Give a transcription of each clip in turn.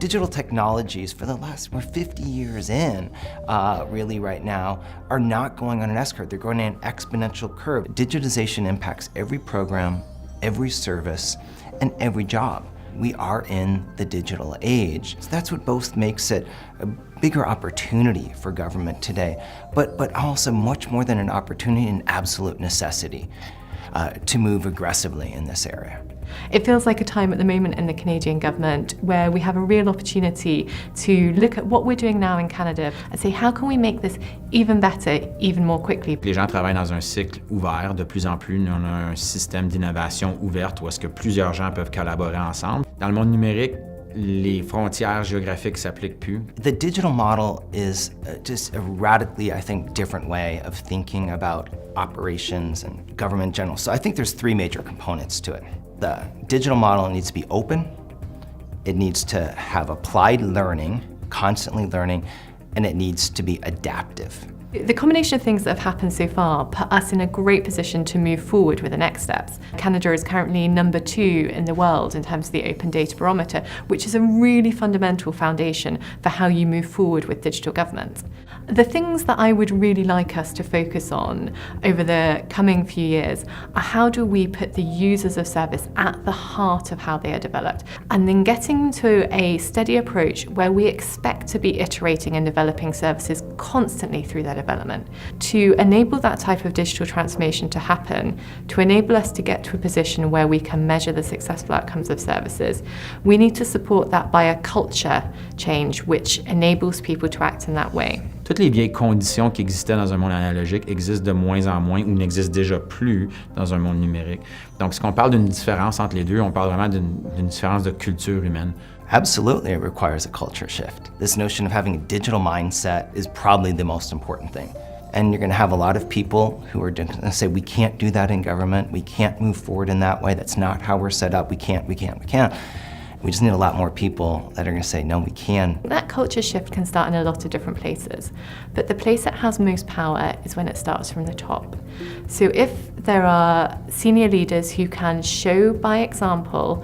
Digital technologies we're 50 years in, really right now, are not going on an S curve, they're going on an exponential curve. Digitization impacts every program, every service, and every job. We are in the digital age. So that's what both makes it a bigger opportunity for government today, but also much more than an opportunity, an absolute necessity to move aggressively in this area. It feels like a time at the moment in the Canadian government where we have a real opportunity to look at what we're doing now in Canada and say, how can we make this even better, even more quickly? Les gens travaillent dans un cycle ouvert. De plus en plus, on a un système d'innovation ouverte où est-ce que plusieurs gens peuvent collaborer ensemble. Dans le monde numérique, les frontières géographiques s'appliquent plus. The digital model is just a radically, I think, different way of thinking about operations and government in general. So I think there's three major components to it. The digital model needs to be open, it needs to have applied learning, constantly learning, and it needs to be adaptive. The combination of things that have happened so far put us in a great position to move forward with the next steps. Canada is currently number 2 in the world in terms of the Open Data Barometer, which is a really fundamental foundation for how you move forward with digital government. The things that I would really like us to focus on over the coming few years are how do we put the users of service at the heart of how they are developed, and then getting to a steady approach where we expect to be iterating and developing services constantly through their development. To enable that type of digital transformation to happen, to enable us to get to a position where we can measure the successful outcomes of services, we need to support that by a culture change which enables people to act in that way. Toutes les vieilles conditions qui existaient dans un monde analogique existent de moins en moins ou n'existent déjà plus dans un monde numérique. Donc, si on parle d'une différence entre les deux, on parle vraiment d'une différence de culture humaine. Absolutely, it requires a culture shift. This notion of having a digital mindset is probably the most important thing. And you're going to have a lot of people who are going to say, we can't do that in government, we can't move forward in that way, that's not how we're set up, we can't. We just need a lot more people that are going to say, no, we can. That culture shift can start in a lot of different places, but the place that has most power is when it starts from the top. So if there are senior leaders who can show by example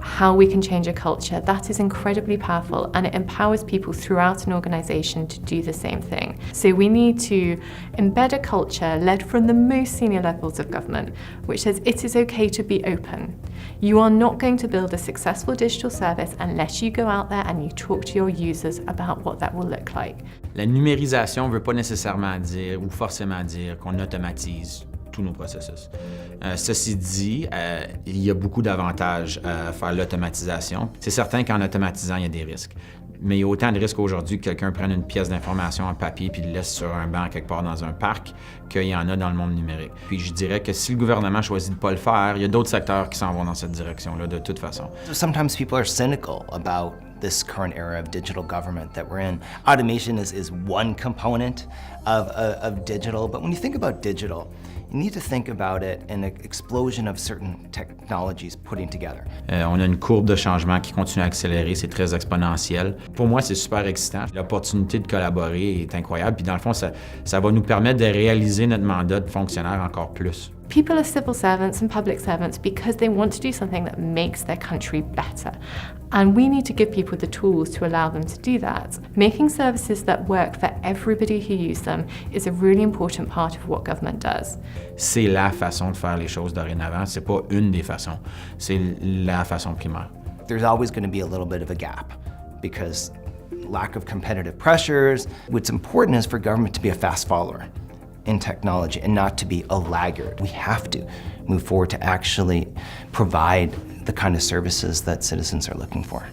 how we can change a culture, that is incredibly powerful, and it empowers people throughout an organization to do the same thing. So we need to embed a culture led from the most senior levels of government, which says it is okay to be open. You are not going to build a successful digital service unless you go out there and you talk to your users about what that will look like. La numérisation ne veut pas nécessairement dire ou forcément dire qu'on automatise tous nos processus. Ceci dit, il y a beaucoup d'avantages à faire l'automatisation. C'est certain qu'en automatisant, il y a des risques. Mais il y a autant de risques aujourd'hui que quelqu'un prenne une pièce d'information en papier puis le laisse sur un banc quelque part dans un parc qu'il y en a dans le monde numérique. Puis je dirais que si le gouvernement choisit de ne pas le faire, il y a d'autres secteurs qui s'en vont dans cette direction-là de toute façon. So sometimes people are cynical about this current era of digital government that we're in. Automation is one component of digital, but when you think about digital, you need to think about it in an explosion of certain technologies putting together. On a une courbe de changement qui continue à accélérer, c'est très exponentiel. Pour moi, c'est super excitant. L'opportunité de collaborer est incroyable, puis dans le fond, ça va nous permettre de réaliser notre mandat de fonctionnaire encore plus. People are civil servants and public servants because they want to do something that makes their country better. And we need to give people the tools to allow them to do that. Making services that work for everybody who uses them is a really important part of what government does. C'est la façon de faire les choses dorénavant. C'est pas une des façons. C'est la façon primaire. There's always going to be a little bit of a gap because lack of competitive pressures. What's important is for government to be a fast follower in technology and not to be a laggard. We have to move forward to actually provide the kind of services that citizens are looking for.